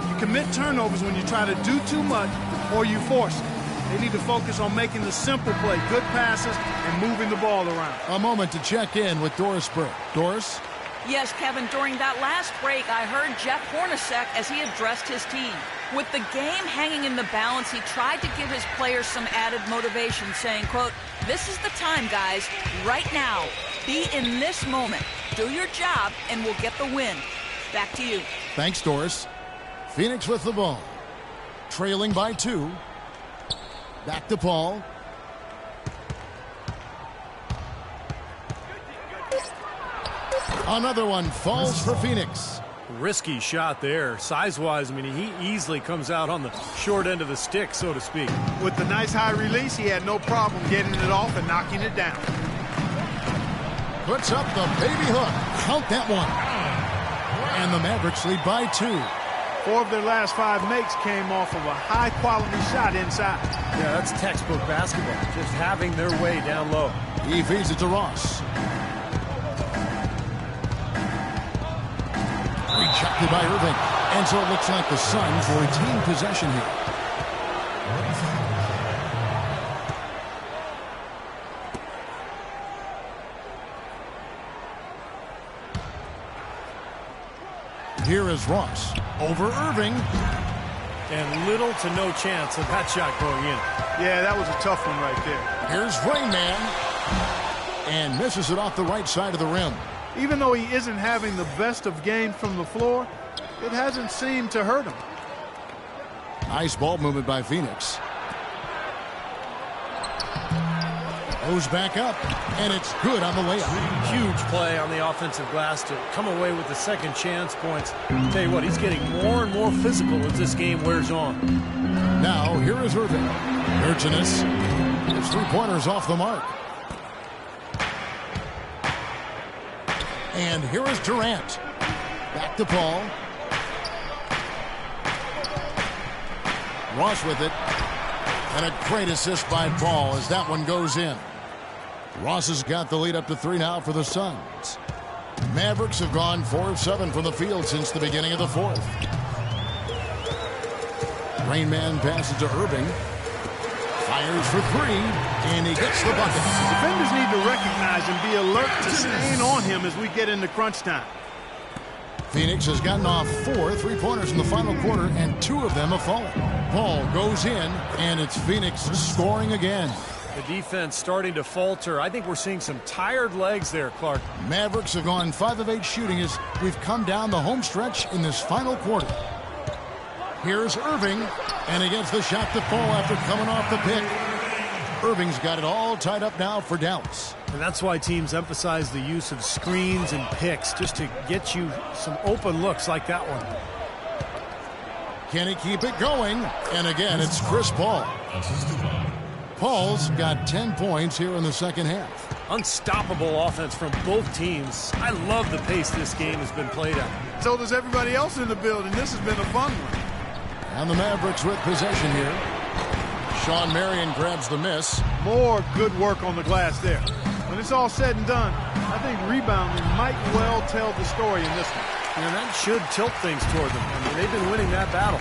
You commit turnovers when you try to do too much or you force it. They need to focus on making the simple play, good passes, and moving the ball around. A moment to check in with Doris Burke. Doris? Yes, Kevin, during that last break, I heard Jeff Hornacek as he addressed his team. With the game hanging in the balance, he tried to give his players some added motivation, saying, quote, "This is the time, guys, right now. Be in this moment. Do your job, and we'll get the win." Back to you. Thanks, Doris. Phoenix with the ball. Trailing by 2. Back to Paul. Another one falls for Phoenix. Risky shot there. Size-wise, I mean, he easily comes out on the short end of the stick, so to speak. With the nice high release, he had no problem getting it off and knocking it down. Puts up the baby hook. Count that one. And the Mavericks lead by 2. 4 of their last 5 makes came off of a high-quality shot inside. Yeah, that's textbook basketball. Just having their way down low. He feeds it to Ross. Rejected by Irving. And so it looks like the Suns will retain possession here. Here is Ross over Irving. And little to no chance of that shot going in. Yeah, that was a tough one right there. Here's Rain Man. And misses it off the right side of the rim. Even though he isn't having the best of games from the floor, it hasn't seemed to hurt him. Nice ball movement by Phoenix. Goes back up, and it's good on the layup. Huge play on the offensive glass to come away with the second chance points. I'll tell you what, he's getting more and more physical as this game wears on. Now, here is Irving. Urchinus. His 3-pointers off the mark. And here is Durant. Back to Paul. Ross with it. And a great assist by Paul as that one goes in. Ross has got the lead up to 3 now for the Suns. Mavericks have gone 4 of 7 from the field since the beginning of the 4th. Rain Man passes to Irving. Fires for 3, and he gets the bucket. Defenders need to recognize and be alert to staying on him as we get into crunch time. Phoenix has gotten off 4 3-pointers in the final quarter, and 2 of them have fallen. Ball goes in, and it's Phoenix scoring again. The defense starting to falter. I think we're seeing some tired legs there, Clark. Mavericks have gone 5 of 8 shooting as we've come down the home stretch in this final quarter. Here's Irving, and he gets the shot to fall after coming off the pick. Irving's got it all tied up now for Dallas. And that's why teams emphasize the use of screens and picks, just to get you some open looks like that one. Can he keep it going? And again, it's Chris Paul. Paul's got 10 points here in the second half. Unstoppable offense from both teams. I love the pace this game has been played at. So does everybody else in the building. This has been a fun one. And the Mavericks with possession here. Sean Marion grabs the miss. More good work on the glass there. When it's all said and done, I think rebounding might well tell the story in this one. And that should tilt things toward them. I mean, they've been winning that battle.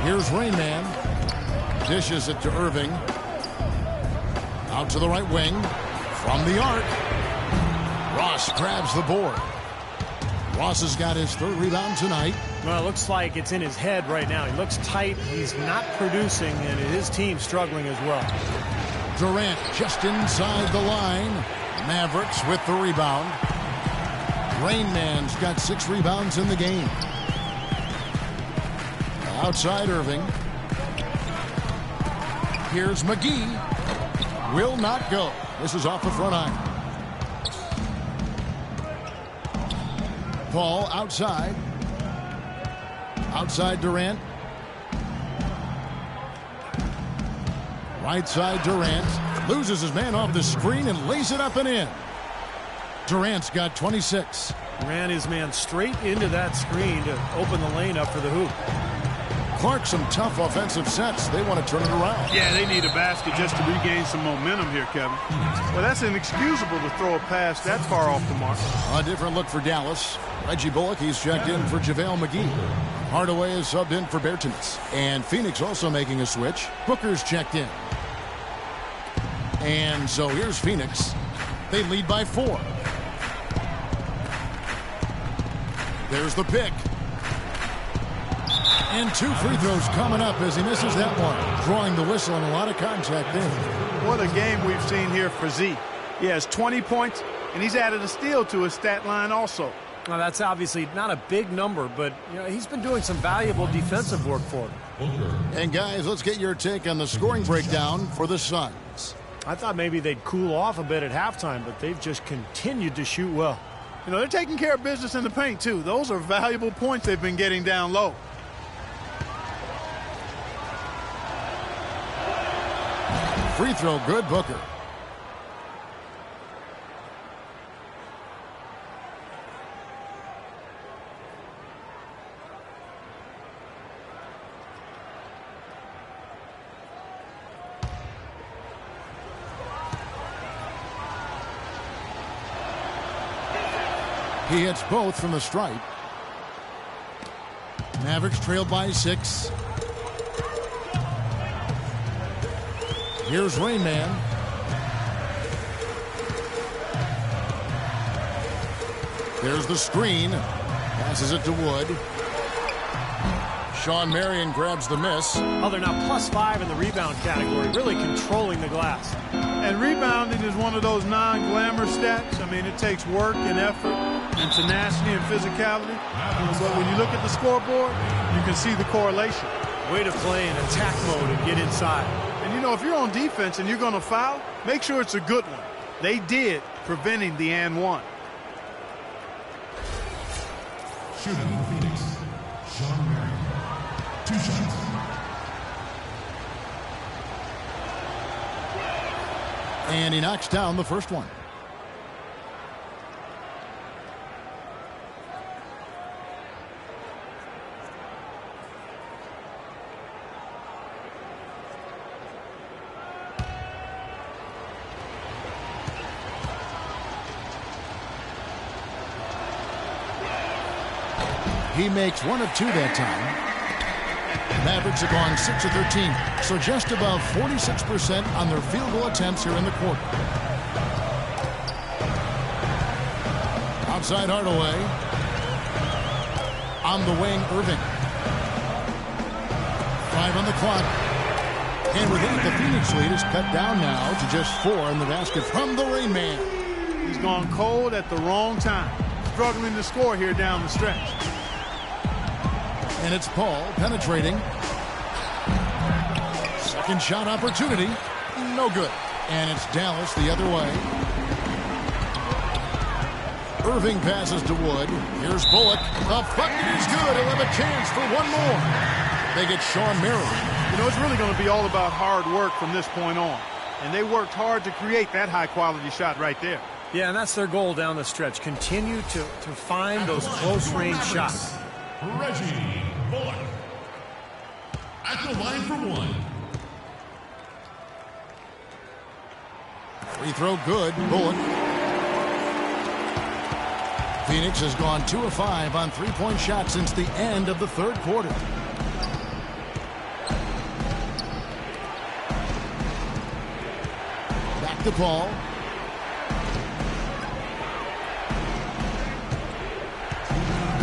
Here's Rain Man. Dishes it to Irving. Out to the right wing. From the arc. Ross grabs the board. Ross has got his 3rd rebound tonight. Well, it looks like it's in his head right now. He looks tight. He's not producing, and his team's struggling as well. Durant just inside the line. Mavericks with the rebound. Rain Man's got 6 rebounds in the game. Outside Irving. Here's McGee. Will not go. This is off the front iron. Paul outside. Outside Durant. Right side Durant. Loses his man off the screen and lays it up and in. Durant's got 26. Ran his man straight into that screen to open the lane up for the hoop. Clark, some tough offensive sets. They want to turn it around. Yeah, they need a basket just to regain some momentum here, Kevin. Well, that's inexcusable to throw a pass that far off the mark. A different look for Dallas. Reggie Bullock, he's checked in for JaVale McGee. Hardaway is subbed in for Bertans. And Phoenix also making a switch. Booker's checked in. And so here's Phoenix. They lead by 4. There's the pick. And 2 free throws coming up as he misses that one. Drawing the whistle and a lot of contact there. What a game we've seen here for Z. He has 20 points, and he's added a steal to his stat line also. Well, that's obviously not a big number, but he's been doing some valuable defensive work for them. And guys, let's get your take on the scoring breakdown for the Suns. I thought maybe they'd cool off a bit at halftime, but they've just continued to shoot well. They're taking care of business in the paint, too. Those are valuable points they've been getting down low. Free throw good, Booker. He hits both from the stripe. Mavericks trail by 6. Here's Rain Man. There's the screen. Passes it to Wood. Sean Marion grabs the miss. Oh, they're now +5 in the rebound category, really controlling the glass. And rebounding is one of those non-glamour stats. I mean, it takes work and effort and tenacity and physicality. But when you look at the scoreboard, you can see the correlation. Way to play in attack mode and get inside. And, if you're on defense and you're going to foul, make sure it's a good one. They did, preventing the and one. Shooting for Phoenix, Sean Marion. 2 shots. And he knocks down the first one. He makes 1 of 2 that time. Mavericks have gone 6 of 13, so just above 46% on their field goal attempts here in the quarter. Outside Hardaway. On the wing, Irving. 5 on the clock. And with 8, the Phoenix lead is cut down now to just 4 in the basket from the Rain Man. He's gone cold at the wrong time. Struggling to score here down the stretch. And it's Paul penetrating. Second shot opportunity. No good. And it's Dallas the other way. Irving passes to Wood. Here's Bullock. The bucket is good. He'll have a chance for one more. They get Sean Marion. It's really going to be all about hard work from this point on. And they worked hard to create that high-quality shot right there. Yeah, and that's their goal down the stretch. Continue to find those close-range shots. Reggie Bullock at the line for 1. Free throw good. Bullock. Phoenix has gone 2 of 5 on three-point shots since the end of the third quarter. Back to Paul.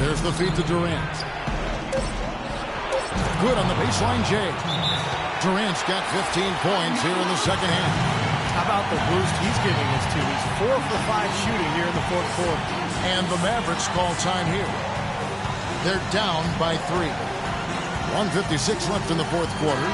There's the feed to Durant. Good on the baseline, Jay. Durant's got 15 points here in the second half. How about the boost he's giving his team? He's 4 for 5 shooting here in the fourth quarter. And the Mavericks call time here. They're down by 3. 1:56 left in the fourth quarter.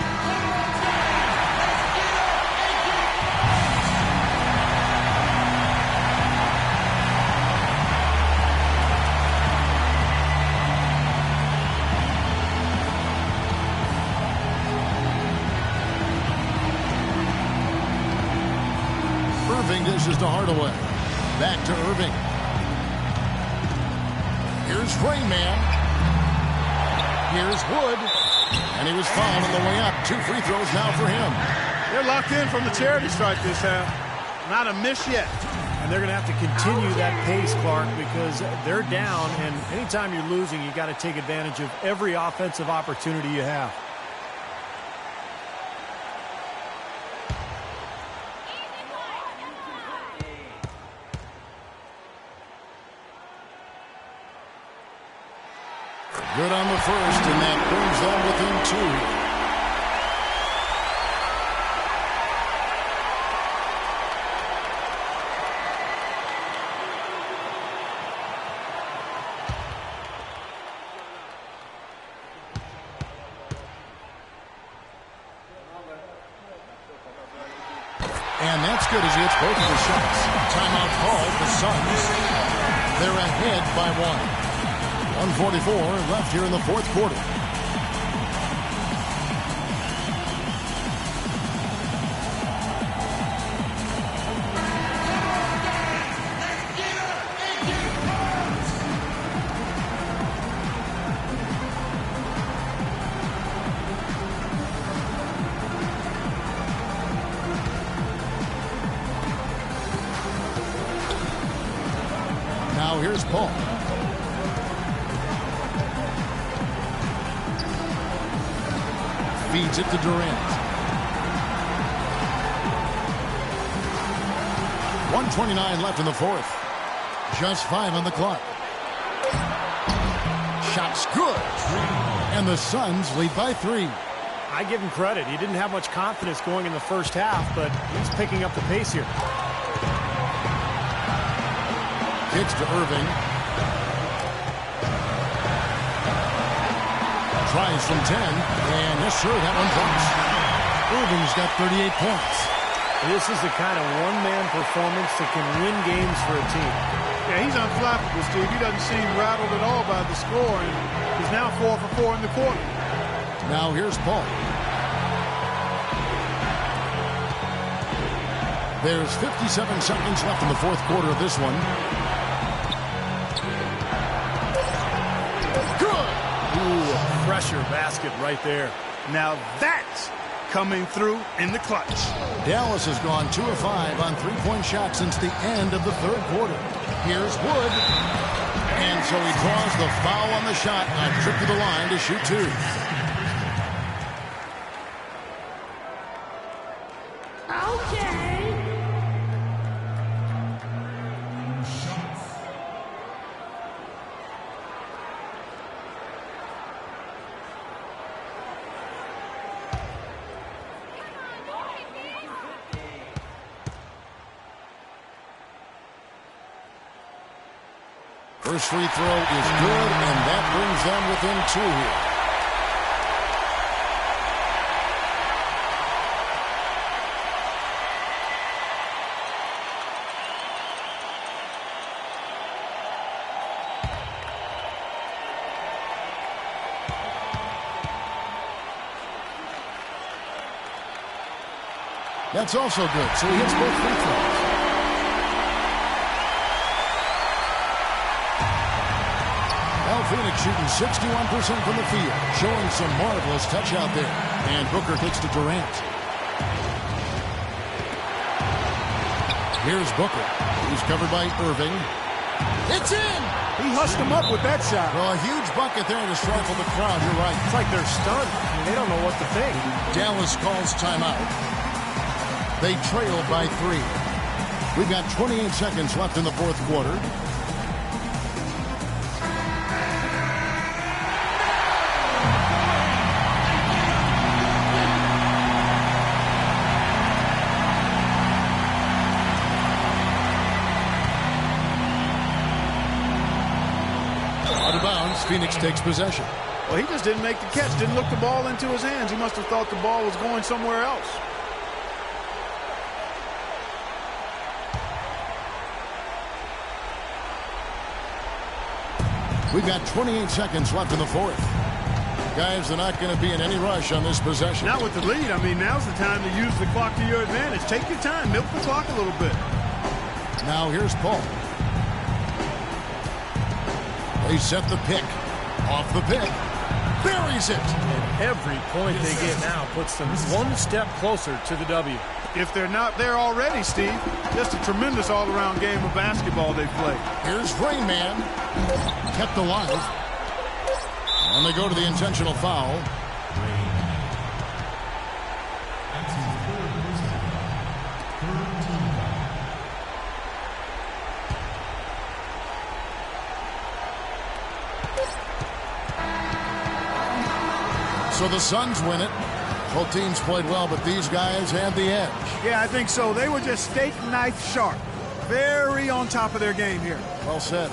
Irving dishes to Hardaway. Back to Irving. Here's Rain Man. Here's Wood. And he was fouled on the way up. 2 free throws now for him. They're locked in from the charity stripe this half. Not a miss yet. And they're going to have to continue that pace, Clark, because they're down. And anytime you're losing, you got to take advantage of every offensive opportunity you have. Good on the first, and that brings them within 2. And that's good as he hits both of the shots. Timeout called. The Suns. They're ahead by 1. 1:44 left here in the fourth quarter. Now here's Paul. Feeds it to Durant. 1:29 left in the fourth. Just 5 on the clock. Shot's good. And the Suns lead by 3. I give him credit. He didn't have much confidence going in the first half, but he's picking up the pace here. Kicks to Irving. Tries from 10. And yes, sir, that one drops. Irving's got 38 points. This is the kind of one-man performance that can win games for a team. Yeah, he's unflappable, Steve. He doesn't seem rattled at all by the score, and he's now 4 for 4 in the quarter. Now here's Paul. There's 57 seconds left in the fourth quarter of this one. Good! Ooh, a pressure basket right there. Now that's coming through in the clutch. Dallas has gone 2 of 5 on three-point shots since the end of the third quarter. Here's Wood. And so he draws the foul on the shot. A trip to the line to shoot 2. First free throw is good, and that brings them within 2 here. That's also good, so he hits both free throws. Phoenix shooting 61% from the field, showing some marvelous touch out there. And Booker kicks to Durant. Here's Booker. He's covered by Irving. It's in! He hushed him up with that shot. Well, a huge bucket there to stifle the crowd. You're right. It's like they're stunned. I mean, they don't know what to think. Dallas calls timeout. They trail by 3. We've got 28 seconds left in the fourth quarter. Phoenix takes possession. Well, he just didn't make the catch, didn't look the ball into his hands. He must have thought the ball was going somewhere else. We've got 28 seconds left in the fourth. Guys, they're not going to be in any rush on this possession. Not with the lead. I mean, now's the time to use the clock to your advantage. Take your time, milk the clock a little bit. Now here's Paul. They set the pick. Off the pick. Buries it. And every point they get now puts them one step closer to the W. If they're not there already, Steve, just a tremendous all-around game of basketball they play. Here's Rain Man. Kept alive. And they go to the intentional foul. So the Suns win it. Both teams played well, but these guys had the edge. Yeah, I think so. They were just steak knife sharp. Very on top of their game here. Well said.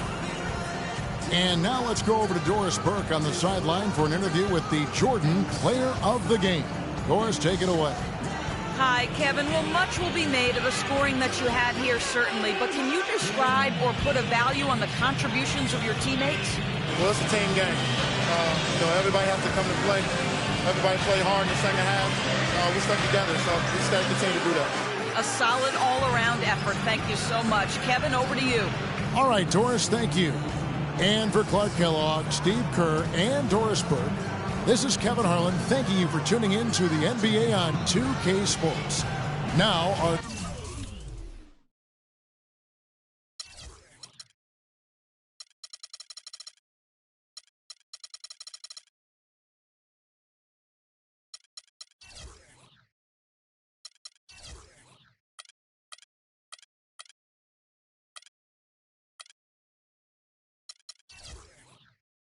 And now let's go over to Doris Burke on the sideline for an interview with the Jordan Player of the Game. Doris, take it away. Hi, Kevin. Well, much will be made of the scoring that you had here, certainly. But can you describe or put a value on the contributions of your teammates? Well, it's a team game. Everybody has to come to play. Everybody played hard in the second half. We stuck together, so we just got to continue to do that. A solid all-around effort. Thank you so much. Kevin, over to you. All right, Doris, thank you. And for Clark Kellogg, Steve Kerr, and Doris Burke, this is Kevin Harlan thanking you for tuning in to the NBA on 2K Sports. Now, our